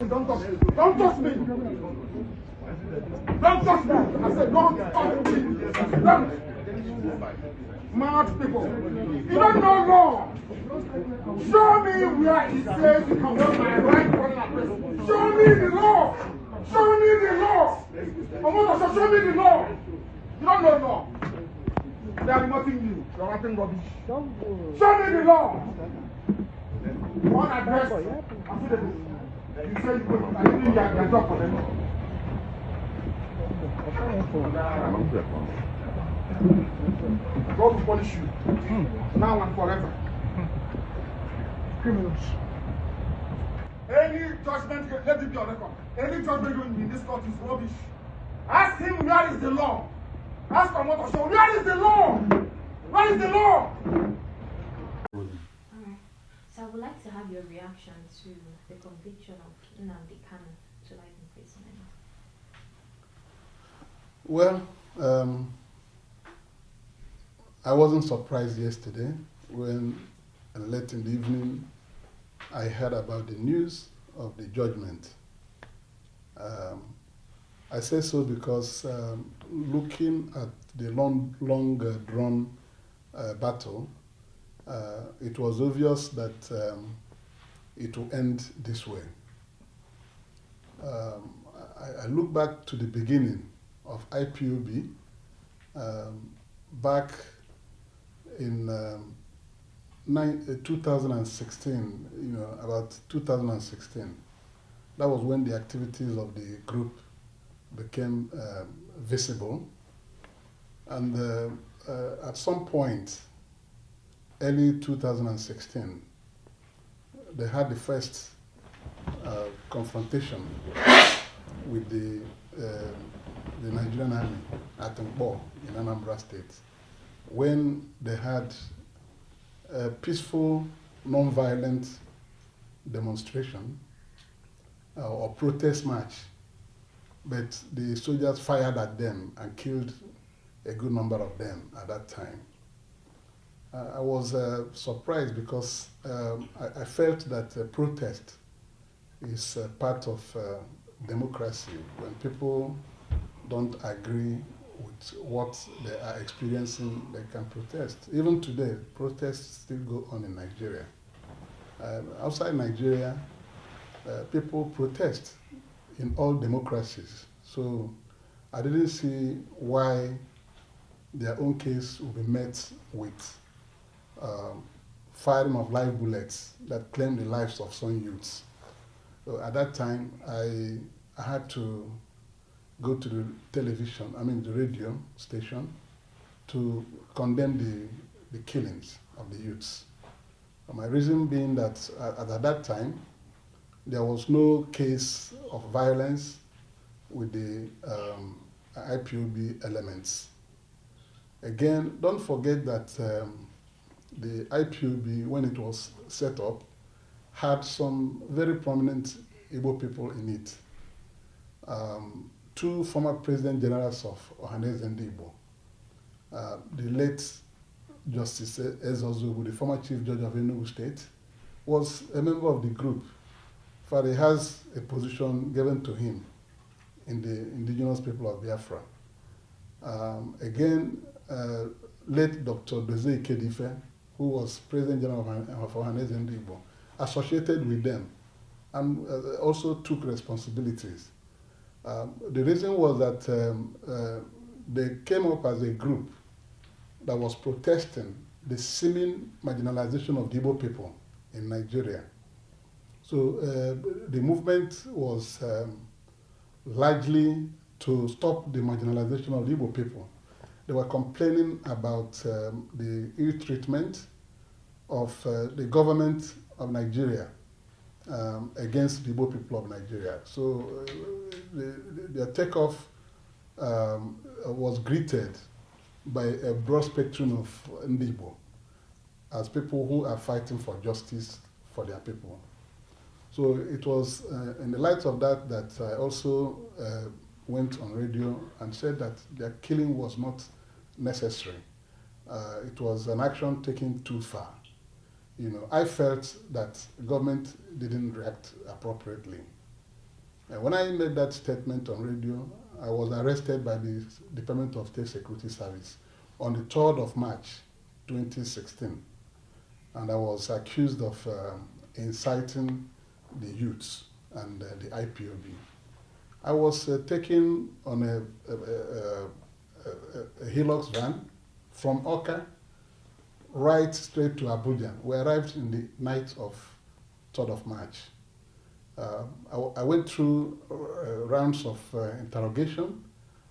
Don't touch me. Don't touch me. Don't touch me. I said, don't touch me. Don't. Mad people. You don't know law. Show me where it says you can run my right running address. Show me the law. Show me the law. Show me the law. You don't know law. They are nothing new. You are writing rubbish. Show me the law. One address. You say you will. I didn't get your job for them. God will punish you. Now and forever. Criminals. Any judgment, let it be on record. Any judgment going in this court is rubbish. Ask him where is the law. Ask him what to show. Where is the law? Where is the law? Alright. So I would like to have your reaction to the conviction of Nnamdi Kanu to life imprisonment. Well, I wasn't surprised yesterday when late in the evening I heard about the news of the judgment. I say so because looking at the long drawn battle, it was obvious that it will end this way. I look back to the beginning of IPOB back in 2016, about 2016. That was when the activities of the group became visible. And at some point, early 2016, they had the first confrontation with the Nigerian army at Igbo in Anambra State, when they had a peaceful, non-violent demonstration or protest march, but the soldiers fired at them and killed a good number of them at that time. I was surprised because I felt that protest is part of democracy. When people don't agree with what they are experiencing, they can protest. Even today, protests still go on in Nigeria. Outside Nigeria, people protest in all democracies. So I didn't see why their own case will be met with firing of live bullets that claim the lives of some youths. So at that time, I had to go to the the radio station, to condemn the killings of the youths. My reason being that at that time, there was no case of violence with the IPOB elements. Again, don't forget that the IPOB, when it was set up, had some very prominent Igbo people in it. Two former President Generals of Ohaneze and Igbo. The late Justice Ezozubu, the former Chief Judge of Enugu State, was a member of the group. For he has a position given to him in the indigenous people of Biafra. Late Dr. Dozie Ikedife, who was President General of Ohaneze and Igbo, associated with them and also took responsibilities. The reason was that they came up as a group that was protesting the seeming marginalization of the Igbo people in Nigeria. So the movement was largely to stop the marginalization of the Igbo people. They were complaining about the ill treatment of the government of Nigeria against the Igbo people of Nigeria. So their takeoff was greeted by a broad spectrum of Igbo as people who are fighting for justice for their people. So it was in the light of that that I also went on radio and said that their killing was not necessary. It was an action taken too far. I felt that the government didn't react appropriately. When I made that statement on radio, I was arrested by the Department of State Security Service on the 3rd of March 2016. And I was accused of inciting the youths and the IPOB. I was taken on a Hilux van from Oka right straight to Abuja. We arrived in the night of 3rd of March. I went through rounds of interrogation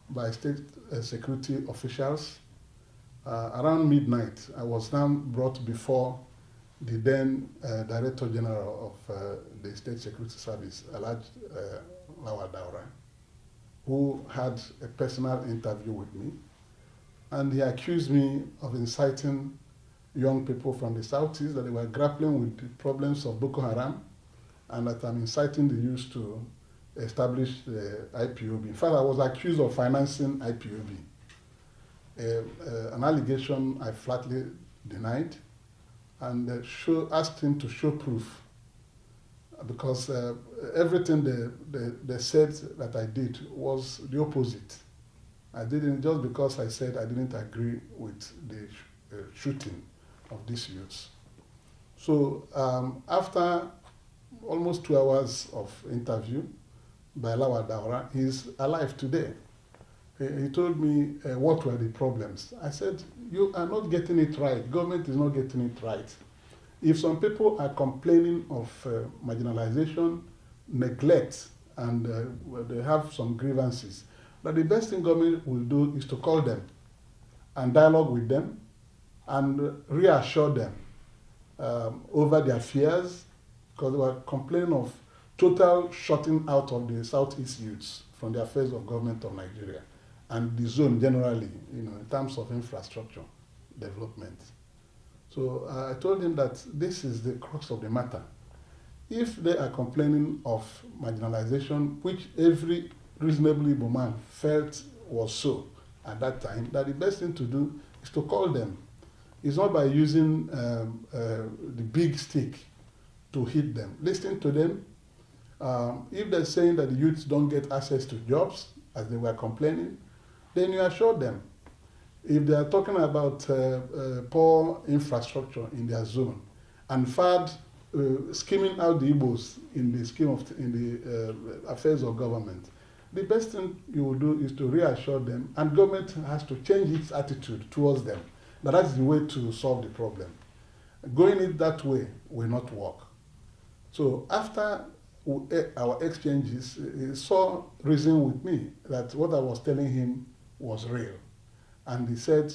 by state security officials. Around midnight, I was now brought before the then Director General of the State Security Service, Alhaji Lawal Daura, who had a personal interview with me. And he accused me of inciting young people from the Southeast, that they were grappling with the problems of Boko Haram, and that I'm inciting the youth to establish the IPOB. In fact, I was accused of financing IPOB, an allegation I flatly denied, and asked him to show proof, because everything they said that I did was the opposite. I didn't, just because I said I didn't agree with the shooting of these youths. So after almost 2 hours of interview by Lawal Daura, he's alive today. He told me what were the problems. I said, you are not getting it right. Government is not getting it right. If some people are complaining of marginalization, neglect, and they have some grievances, that the best thing government will do is to call them and dialogue with them and reassure them over their fears, because they were complaining of total shutting out of the Southeast youths from the affairs of government of Nigeria and the zone generally, in terms of infrastructure development. So I told him that this is the crux of the matter. If they are complaining of marginalization, which every reasonable Igbo man felt was so at that time, that the best thing to do is to call them. It's not by using the big stick to hit them. Listen to them. If they're saying that the youths don't get access to jobs, as they were complaining, then you assure them. If they are talking about poor infrastructure in their zone, and FAD skimming out the Igbos in the scheme of the affairs of government, the best thing you will do is to reassure them, and government has to change its attitude towards them. That's the way to solve the problem. Going it that way will not work. So after our exchanges, he saw reason with me that what I was telling him was real. And he said,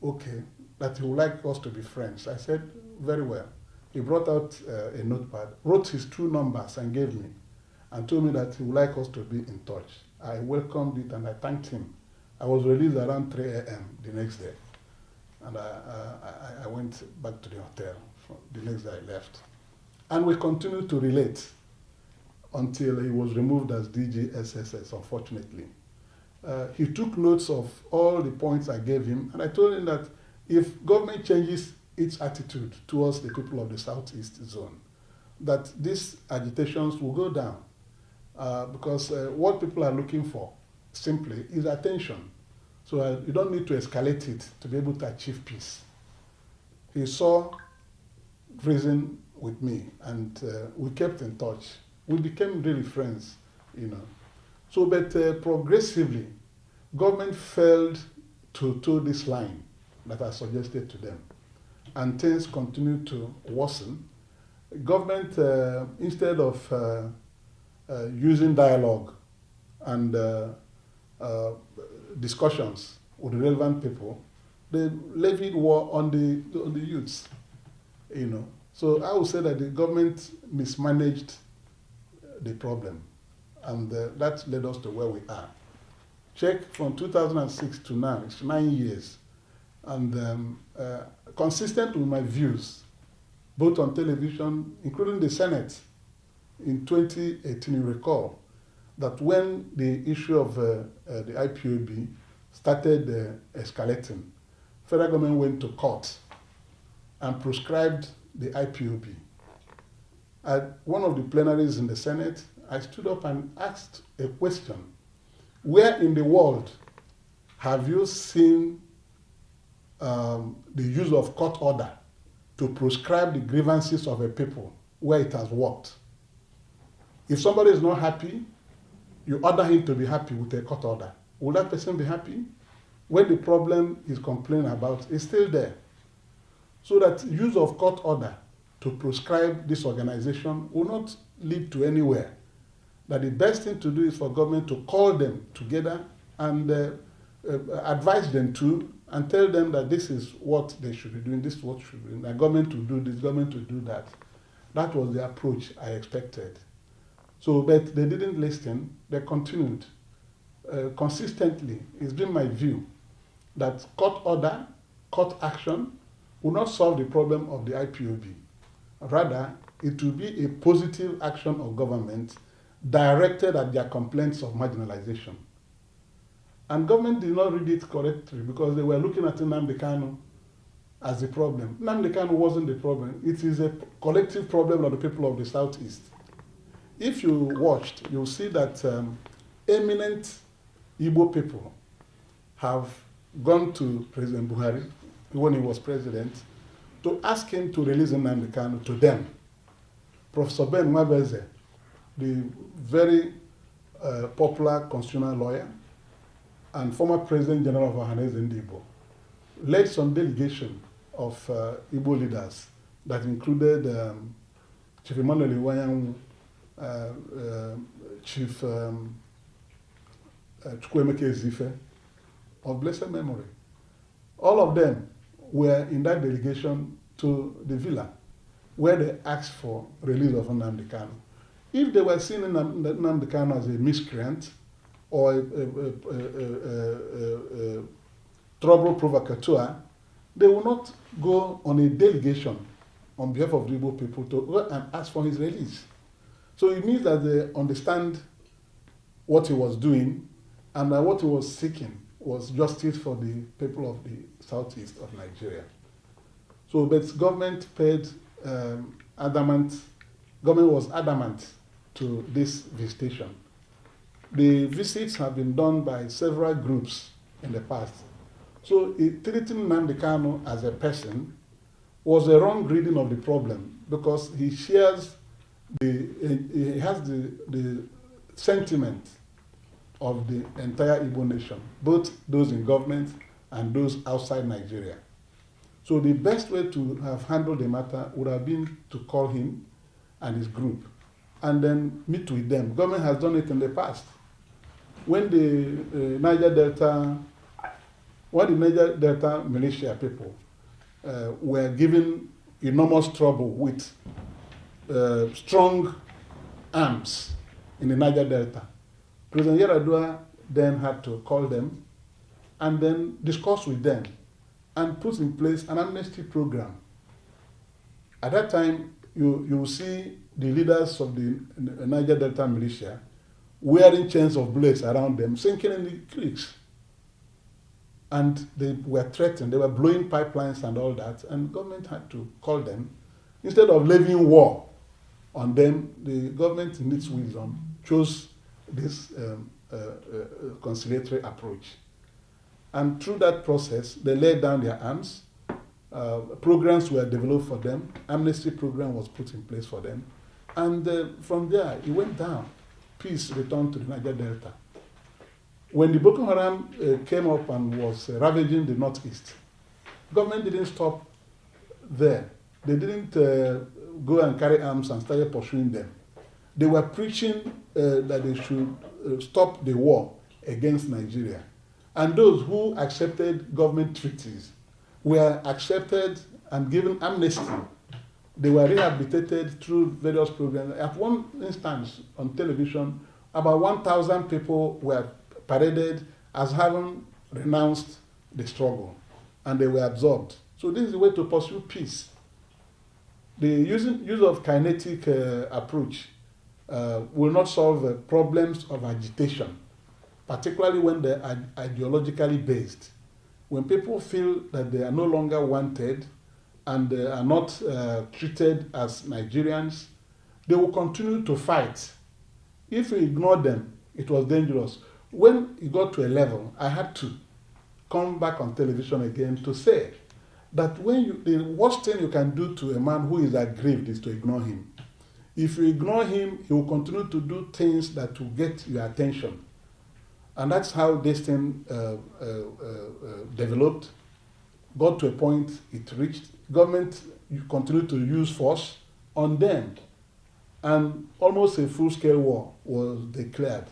okay, that he would like us to be friends. I said, very well. He brought out a notepad, wrote his 2 numbers and gave me, and told me that he would like us to be in touch. I welcomed it and I thanked him. I was released around 3 a.m. the next day. And I went back to the hotel. The next day I left. And we continued to relate until he was removed as DG SSS, unfortunately. He took notes of all the points I gave him, and I told him that if government changes its attitude towards the people of the Southeast zone, that these agitations will go down. Because what people are looking for simply is attention. So you don't need to escalate it to be able to achieve peace. He saw reason with me, and we kept in touch. We became really friends, So, but progressively, government failed to toe this line that I suggested to them, and things continued to worsen. Government, instead of using dialogue and discussions with relevant people, they levied war on the youths. So I would say that the government mismanaged the problem, and that led us to where we are. Check from 2006 to now, it's 9 years, and consistent with my views, both on television, including the Senate. In 2018, you recall that when the issue of the IPOB started escalating, federal government went to court and prescribed the IPOB. At one of the plenaries in the Senate, I stood up and asked a question. Where in the world have you seen the use of court order to prescribe the grievances of a people where it has worked? If somebody is not happy, you order him to be happy with a court order. Will that person be happy? When the problem is complaining about is still there. So that use of court order to prescribe this organization will not lead to anywhere. That the best thing to do is for government to call them together and advise them to and tell them that this is what they should be doing, this is what should be doing. The government to do this, government to do that. That was the approach I expected. So, but they didn't listen. They continued consistently. It's been my view that court order, court action will not solve the problem of the IPOB. Rather, it will be a positive action of government directed at their complaints of marginalization. And government did not read it correctly because they were looking at Nnamdi Kanu as the problem. Nnamdi Kanu wasn't the problem. It is a collective problem of the people of the Southeast. If you watched, you'll see that eminent Igbo people have gone to President Buhari when he was president to ask him to release Nnamdi Kanu to them. Professor Ben Mwabeze, the very popular constitutional lawyer and former President General of Ohaneze Igbo, led some delegation of Igbo leaders that included Chief Emmanuel Iwanyanwu, Chief Chukwuemeka Ezife, of blessed memory. All of them were in that delegation to the villa where they asked for release of Nnamdi Kanu. If they were seeing Nnamdi Kanu as a miscreant or a trouble provocateur, they will not go on a delegation on behalf of the Igbo people to go and ask for his release. So it means that they understand what he was doing and that what he was seeking was justice for the people of the southeast of Nigeria. So, but government government was adamant to this visitation. The visits have been done by several groups in the past. So treating Nnamdi Kanu as a person was a wrong reading of the problem because he shares he has the sentiment of the entire Igbo nation, both those in government and those outside Nigeria. So the best way to have handled the matter would have been to call him and his group and then meet with them. Government has done it in the past. When the Niger Delta militia people were given enormous trouble with strong arms in the Niger Delta, President Yar'Adua then had to call them and then discuss with them and put in place an amnesty program. At that time, you will see the leaders of the Niger Delta militia wearing chains of bullets around them, sinking in the creeks. And they were threatened, they were blowing pipelines and all that, and government had to call them. Instead of levying war on them, the government in its wisdom chose this conciliatory approach. And through that process, they laid down their arms, programs were developed for them, amnesty program was put in place for them, and from there, it went down. Peace returned to the Niger Delta. When the Boko Haram came up and was ravaging the northeast, government didn't stop there. They didn't go and carry arms and started pursuing them. They were preaching that they should stop the war against Nigeria. And those who accepted government treaties were accepted and given amnesty. They were rehabilitated through various programs. At one instance on television, about 1,000 people were paraded as having renounced the struggle, and they were absorbed. So this is the way to pursue peace. The use of kinetic approach will not solve problems of agitation, particularly when they are ideologically based. When people feel that they are no longer wanted and they are not treated as Nigerians, they will continue to fight. If we ignored them, it was dangerous. When it got to a level, I had to come back on television again to say that the worst thing you can do to a man who is aggrieved is to ignore him. If you ignore him, he will continue to do things that will get your attention. And that's how this thing developed, got to a point it reached. Government continued to use force on them. And almost a full-scale war was declared.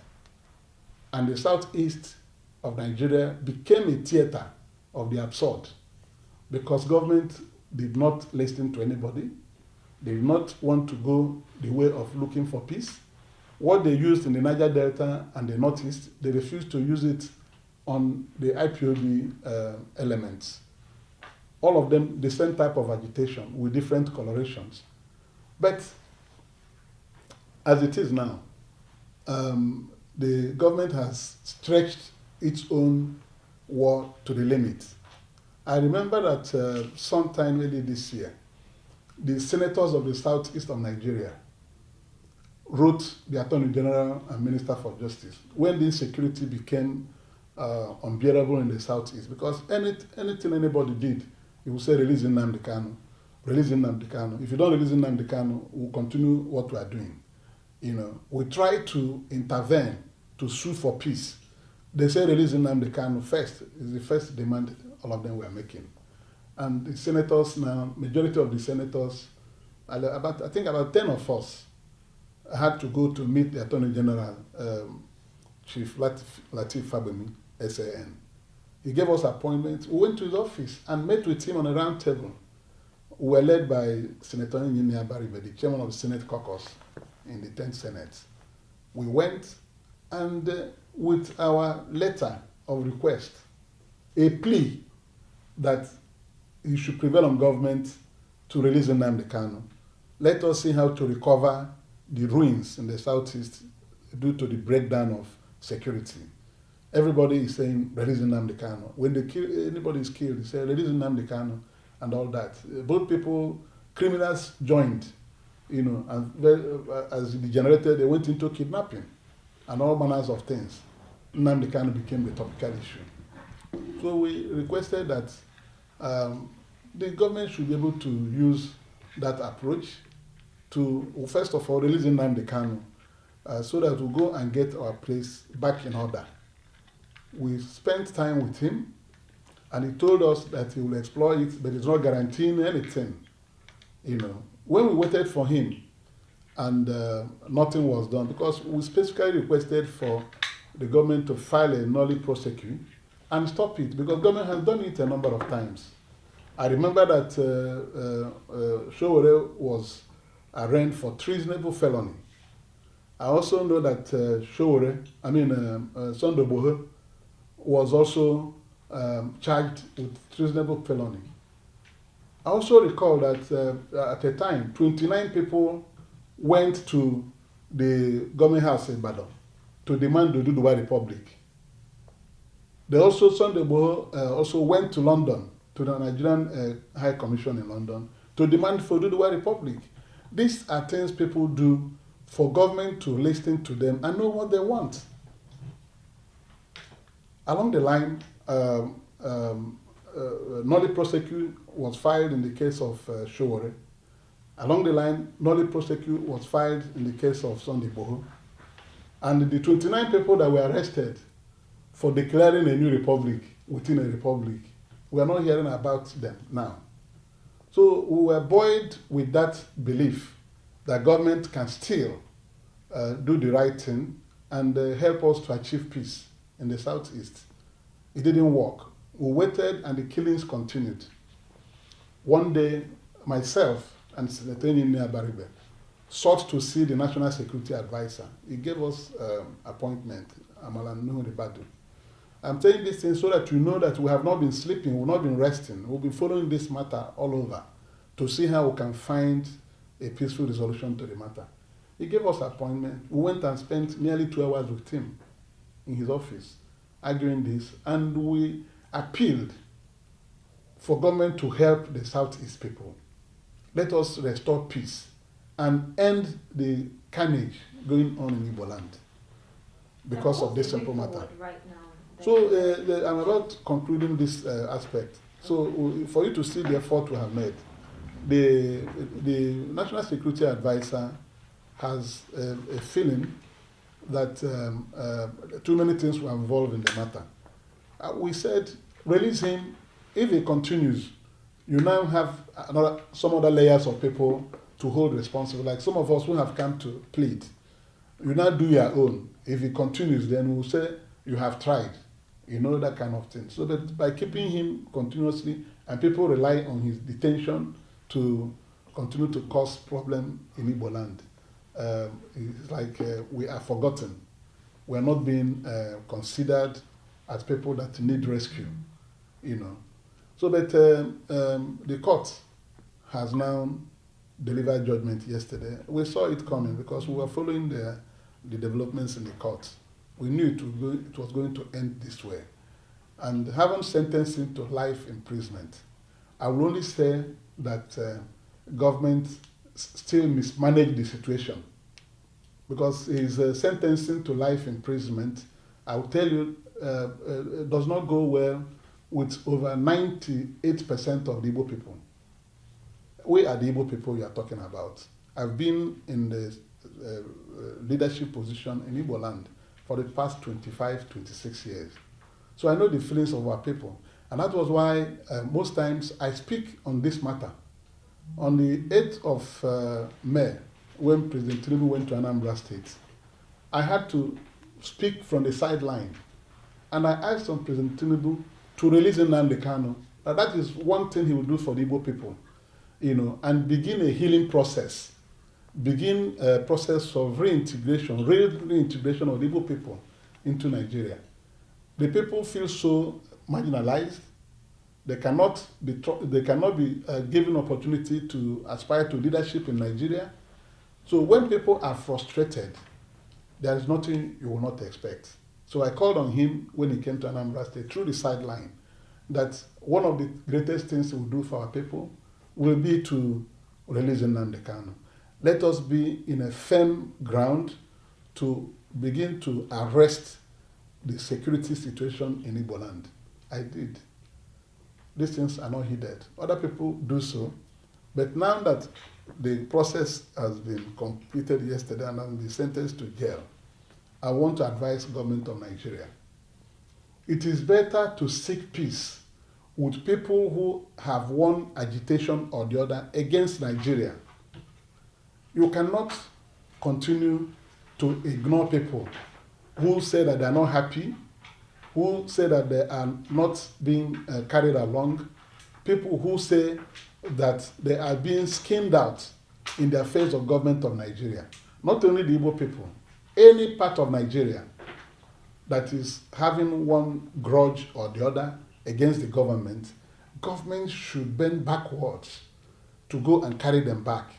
And the southeast of Nigeria became a theater of the absurd because government did not listen to anybody. They did not want to go the way of looking for peace. What they used in the Niger Delta and the Northeast, they refused to use it on the IPOB elements. All of them the same type of agitation with different colorations. But as it is now, the government has stretched its own war to the limit. I remember that sometime early this year, the senators of the southeast of Nigeria wrote the Attorney General and Minister for Justice when the insecurity became unbearable in the southeast, because anything anybody did, he would say, release Nnamdi Kanu, release Nnamdi Kanu. If you don't release Nnamdi Kanu, we'll continue what we are doing. You know, we try to intervene to sue for peace. They say release Nnamdi Kanu first. Is the first demand all of them were making. And the senators now, majority of the senators, I think about 10 of us had to go to meet the Attorney General, Chief Lateef Fagbemi, SAN. He gave us appointments. We went to his office and met with him on a round table. We were led by Senator Nnamdi Kanu, the chairman of the Senate caucus in the 10th Senate. We went and with our letter of request, a plea that you should prevail on government to release Nnamdi Kanu. Let us see how to recover the ruins in the southeast due to the breakdown of security. Everybody is saying release Nnamdi Kanu. When anybody is killed, they say release Nnamdi Kanu and all that. Both people, criminals joined, you know, and as it degenerated, they went into kidnapping and all manners of things. Nnamdi Kanu became the topical issue. So we requested that the government should be able to use that approach to, first of all, release Nnamdi Kanu so that we'll go and get our place back in order. We spent time with him, and he told us that he will explore it, but he's not guaranteeing anything. You know, when we waited for him, and nothing was done, because we specifically requested for the government to file a nolli prosecute and stop it, because government has done it a number of times. I remember that Sowore was arraigned for treasonable felony. I also know that Sunday Boho was also charged with treasonable felony. I also recall that at a time, 29 people went to the government house in Ibadan to demand the Oduduwa Republic. They also, Sunday Boho also went to London, to the Nigerian High Commission in London, to demand for Oduduwa Republic. These are things people do for government to listen to them and know what they want. Along the line, nolli prosecute was filed in the case of Sowore. Along the line, nolli prosecute was filed in the case of Sunday Boho. And the 29 people that were arrested for declaring a new republic within a republic, we are not hearing about them now. So we were buoyed with that belief that government can still do the right thing and help us to achieve peace in the southeast. It didn't work. We waited and the killings continued. One day, myself and Senator Nnamdi Kanu sought to see the National Security Advisor. He gave us appointment, Amalan Nuhu Ribadu. I'm saying this thing so that you know that we have not been sleeping, we've not been resting. We'll be following this matter all over to see how we can find a peaceful resolution to the matter. He gave us appointment. We went and spent nearly 2 hours with him in his office, arguing this, and we appealed for government to help the Southeast people. Let us restore peace and end the carnage going on in Igbo land because of this simple matter. Right now, So I'm about concluding this aspect. So for you to see the effort we have made, the National Security Advisor has a feeling that too many things were involved in the matter. We said, release him. If he continues, you now have some other layers of people to hold responsible, like some of us who have come to plead. You now do your own. If he continues, then we'll say you have tried. You know, that kind of thing. So that by keeping him continuously, and people rely on his detention to continue to cause problem in Igbo land, it's like we are forgotten. We are not being considered as people that need rescue, you know. So, but the court has now delivered judgment yesterday. We saw it coming because we were following the developments in the court. We knew it was going to end this way. And having sentenced him to life imprisonment, I will only say that government still mismanaged the situation. Because his sentencing to life imprisonment, I will tell you, does not go well with over 98% of the Igbo people. We are the Igbo people you are talking about. I've been in the leadership position in Igbo land for the past 25, 26 years. So I know the feelings of our people. And that was why most times I speak on this matter. On the 8th of May, when President Tinubu went to Anambra State, I had to speak from the sideline. And I asked on President Tinubu to release Nnamdi Kanu. That is one thing he will do for the Igbo people, you know, and begin a healing process. Begin a process of reintegration, real reintegration of the Igbo people into Nigeria. The people feel so marginalized. They cannot be given opportunity to aspire to leadership in Nigeria. So when people are frustrated, there is nothing you will not expect. So I called on him when he came to Anambra State through the sideline that one of the greatest things he will do for our people will be to release Nnamdi Kanu. Let us be in a firm ground to begin to arrest the security situation in Igbo land. I did. These things are not hidden. Other people do so. But now that the process has been completed yesterday and I'm been sentenced to jail, I want to advise government of Nigeria. It is better to seek peace with people who have one agitation or the other against Nigeria. You cannot continue to ignore people who say that they are not happy, who say that they are not being carried along, people who say that they are being skinned out in the affairs of government of Nigeria. Not only the Igbo people, any part of Nigeria that is having one grudge or the other against the government should bend backwards to go and carry them back,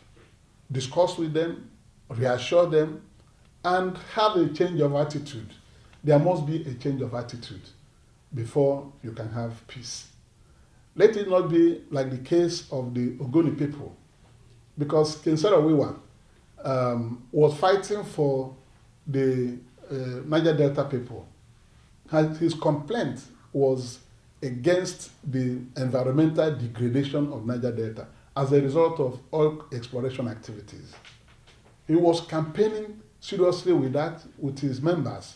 discuss with them, reassure them, and have a change of attitude. There must be a change of attitude before you can have peace. Let it not be like the case of the Ogoni people, because Kinsara Wiwa was fighting for the Niger Delta people. His complaint was against the environmental degradation of Niger Delta as a result of oil exploration activities. He was campaigning seriously with that, with his members,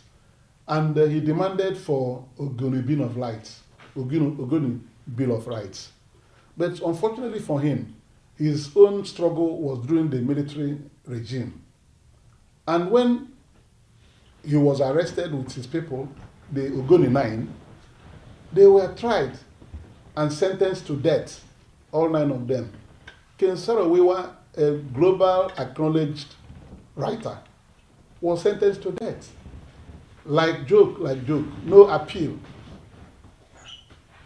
and he demanded for Ogoni Bill of Rights, Ogoni Bill of Rights. But unfortunately for him, his own struggle was during the military regime. And when he was arrested with his people, the Ogoni 9, they were tried and sentenced to death, all 9 of them. Ken Saro-Wiwa, a global acknowledged writer, was sentenced to death. Like joke, no appeal.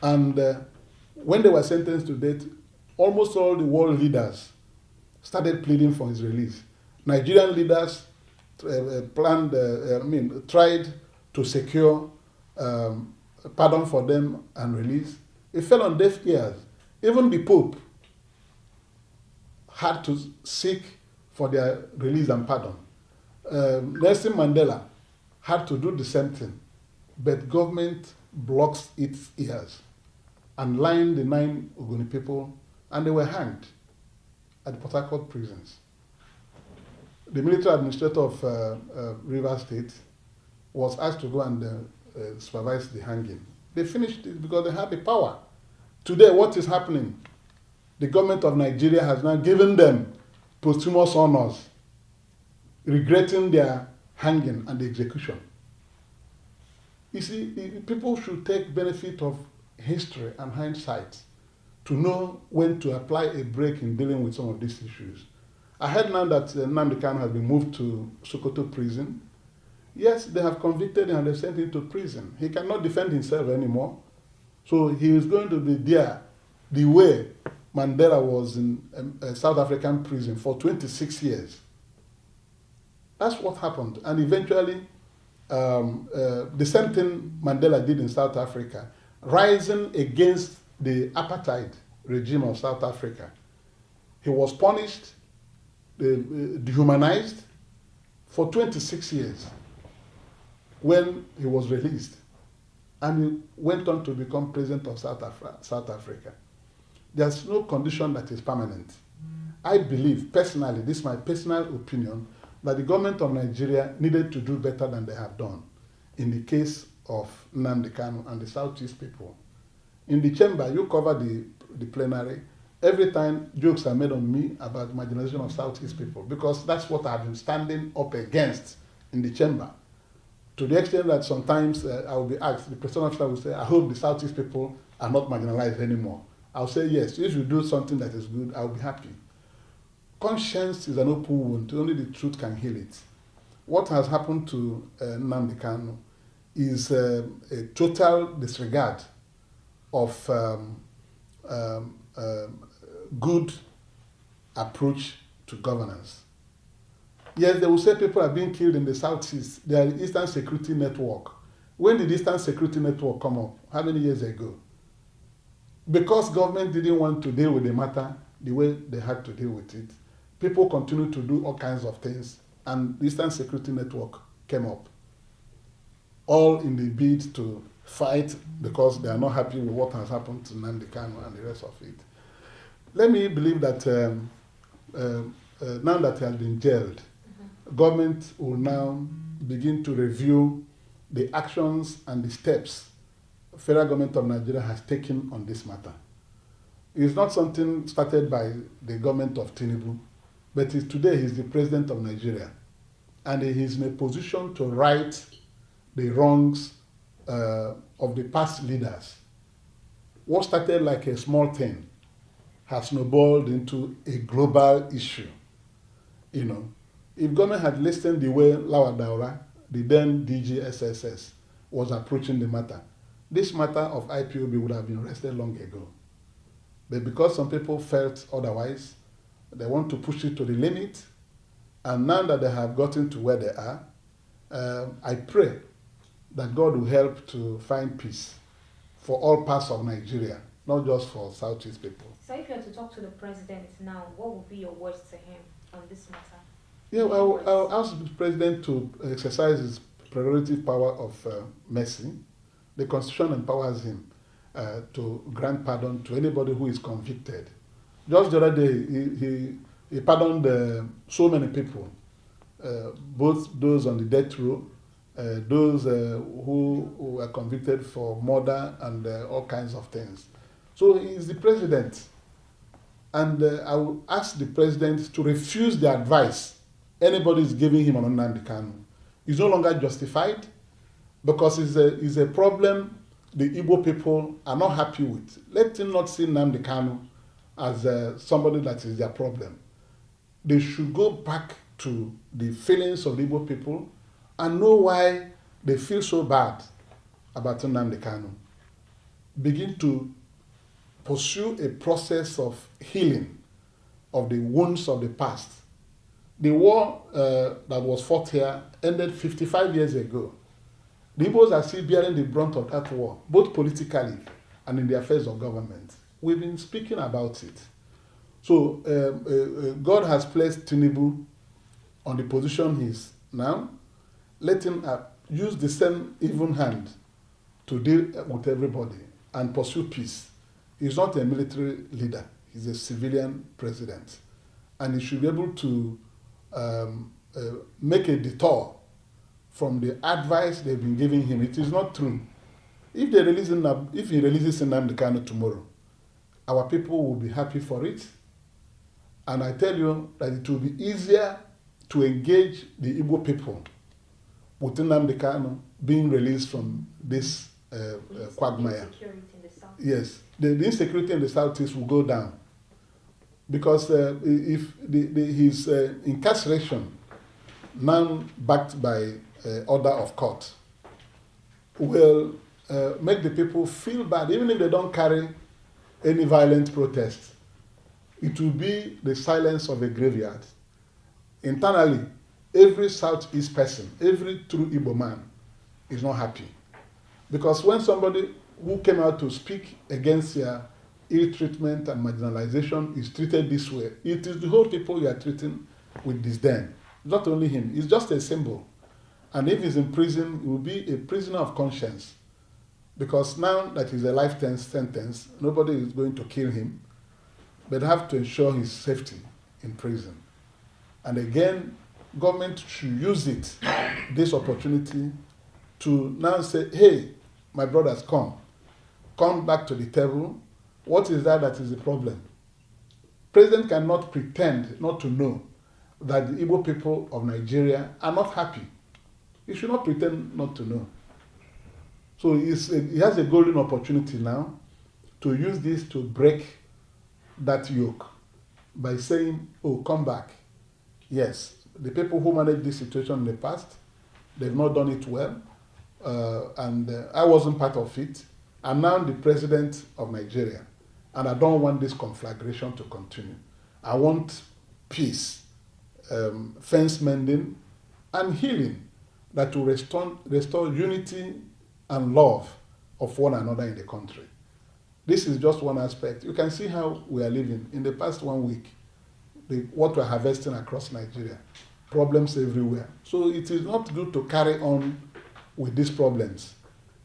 And when they were sentenced to death, almost all the world leaders started pleading for his release. Nigerian leaders tried to secure pardon for them and release. It fell on deaf ears. Even the Pope had to seek for their release and pardon. Nelson Mandela had to do the same thing, but government blocks its ears and lined the 9 Ogoni people, and they were hanged at the Port Harcourt prisons. The military administrator of Rivers State was asked to go and supervise the hanging. They finished it because they had the power. Today, what is happening? The government of Nigeria has now given them posthumous honors, regretting their hanging and execution. You see, people should take benefit of history and hindsight to know when to apply a break in dealing with some of these issues. I heard now that Nnamdi Kanu has been moved to Sokoto prison. Yes, they have convicted him and they've sent him to prison. He cannot defend himself anymore. So he is going to be there the way Mandela was in a South African prison for 26 years. That's what happened. And eventually, the same thing Mandela did in South Africa, rising against the apartheid regime of South Africa. He was punished, dehumanized for 26 years when he was released. And he went on to become president of South Africa. There's no condition that is permanent. I believe, personally, this is my personal opinion, that the government of Nigeria needed to do better than they have done in the case of Nnamdi Kanu and the Southeast people. In the chamber, you cover the plenary. Every time jokes are made on me about the marginalization of Southeast people, because that's what I've been standing up against in the chamber. To the extent that sometimes I will be asked, the president officer will say, I hope the Southeast people are not marginalized anymore. I'll say, yes, if you do something that is good, I'll be happy. Conscience is an open wound. Only the truth can heal it. What has happened to Nnamdi Kanu is a total disregard of good approach to governance. Yes, they will say people are being killed in the Southeast. They are the Eastern Security Network. When did the Eastern Security Network come up? How many years ago? Because government didn't want to deal with the matter the way they had to deal with it, people continued to do all kinds of things, and the Eastern Security Network came up. All in the bid to fight because they are not happy with what has happened to Nnamdi Kanu and the rest of it. Let me believe that now that he has been jailed, government will now begin to review the actions and the steps the federal government of Nigeria has taken on this matter. It's not something started by the government of Tinubu, but today he's the president of Nigeria, and he is in a position to right the wrongs of the past leaders. What started like a small thing has snowballed into a global issue. You know, if government had listened the way Lawa Daura, the then DG SSS, was approaching the matter, this matter of IPOB would have been arrested long ago. But because some people felt otherwise, they want to push it to the limit, and now that they have gotten to where they are, I pray that God will help to find peace for all parts of Nigeria, not just for Southeast people. So if you were to talk to the president now, what would be your words to him on this matter? Yeah, I'll ask the president to exercise his prerogative power of mercy. The Constitution empowers him to grant pardon to anybody who is convicted. Just the other day, he pardoned so many people, both those on the death row, those who were convicted for murder and all kinds of things. So he is the president. And I will ask the president to refuse the advice anybody is giving him on Nnamdi Kanu. It's no longer justified because it's a problem the Igbo people are not happy with. Let them not see Nnamdi Kanu as somebody that is their problem. They should go back to the feelings of the Igbo people and know why they feel so bad about Nnamdi Kanu. Begin to pursue a process of healing of the wounds of the past. The war that was fought here ended 55 years ago. The Igbos are still bearing the brunt of that war, both politically and in the affairs of government. We've been speaking about it. So God has placed Tinubu on the position he's now, let him use the same even hand to deal with everybody and pursue peace. He's not a military leader. He's a civilian president. And he should be able to make a detour from the advice they've been giving him. It is not true. If he releases Nnamdi Kanu tomorrow, our people will be happy for it. And I tell you that it will be easier to engage the Igbo people with Nnamdi Kanu being released from this quagmire. Yes, the insecurity in the southeast will go down. Because if his incarceration, now backed by order of court, will make the people feel bad, even if they don't carry any violent protest. It will be the silence of a graveyard. Internally, every Southeast person, every true Igbo man is not happy. Because when somebody who came out to speak against your ill treatment and marginalization is treated this way, it is the whole people you are treating with disdain. Not only him, it's just a symbol. And if he's in prison, he will be a prisoner of conscience. Because now that he's a life sentence, nobody is going to kill him, but have to ensure his safety in prison. And again, government should use this opportunity to now say, hey, my brothers, come back to the table. What is that is the problem? President cannot pretend not to know that the Igbo people of Nigeria are not happy. He should not pretend not to know. So he has a golden opportunity now to use this to break that yoke by saying, oh, come back. Yes, the people who managed this situation in the past, they've not done it well, and I wasn't part of it. I'm now the president of Nigeria, and I don't want this conflagration to continue. I want peace, fence mending, and healing that will restore unity and love of one another in the country. This is just one aspect. You can see how we are living. In the past 1 week, what we're harvesting across Nigeria, problems everywhere. So it is not good to carry on with these problems.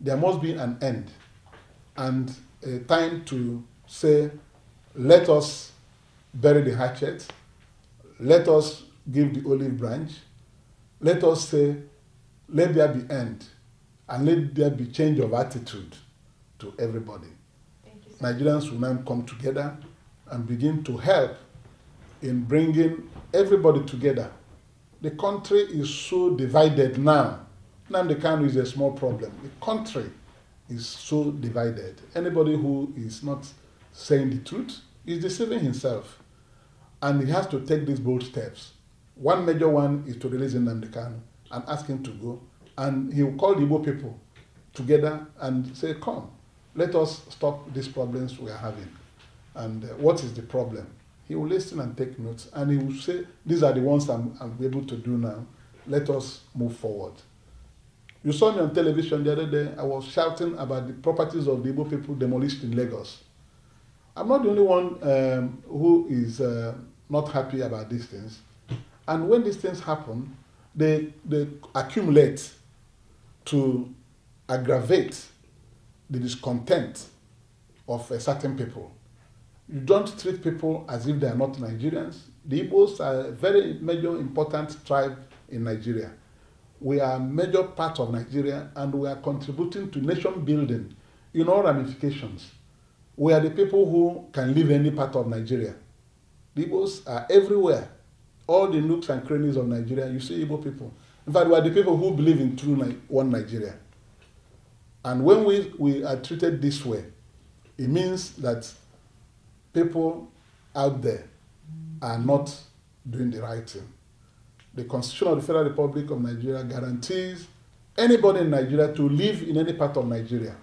There must be an end and a time to say, let us bury the hatchet, let us give the olive branch, let us say, let there be end, and let there be change of attitude to everybody. Nigerians will now come together and begin to help in bringing everybody together. The country is so divided now. Nnamdi Kanu is a small problem. The country is so divided. Anybody who is not saying the truth is deceiving himself. And he has to take these bold steps. One major one is to release Nnamdi Kanu and ask him to go. And he will call the Igbo people together and say, come, let us stop these problems we are having. And what is the problem? He will listen and take notes. And he will say, these are the ones I'm able to do now. Let us move forward. You saw me on television the other day. I was shouting about the properties of the Igbo people demolished in Lagos. I'm not the only one who is not happy about these things. And when these things happen, they accumulate to aggravate the discontent of a certain people. You don't treat people as if they are not Nigerians. The Igbos are a very major important tribe in Nigeria. We are a major part of Nigeria and we are contributing to nation building in all ramifications. We are the people who can live any part of Nigeria. The Igbos are everywhere. All the nooks and crannies of Nigeria, you see Igbo people. In fact, we are the people who believe in true one Nigeria. And when we are treated this way, it means that people out there are not doing the right thing. The Constitution of the Federal Republic of Nigeria guarantees anybody in Nigeria to live in any part of Nigeria.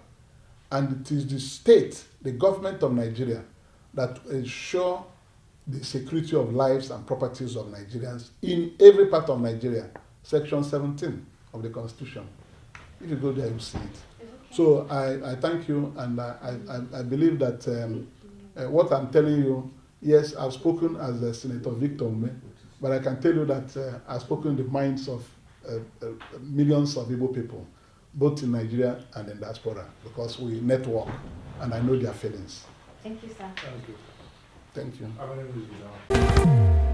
And it is the state, the government of Nigeria, that ensure the security of lives and properties of Nigerians in every part of Nigeria. Section 17 of the Constitution. If you go there, you'll see it. So I thank you, and I believe that what I'm telling you, yes, I've spoken as Senator Victor Ume, But I can tell you that I've spoken the minds of millions of Igbo people, both in Nigeria and in diaspora, because we network, and I know their feelings. Thank you, sir. Thank you. Thank you.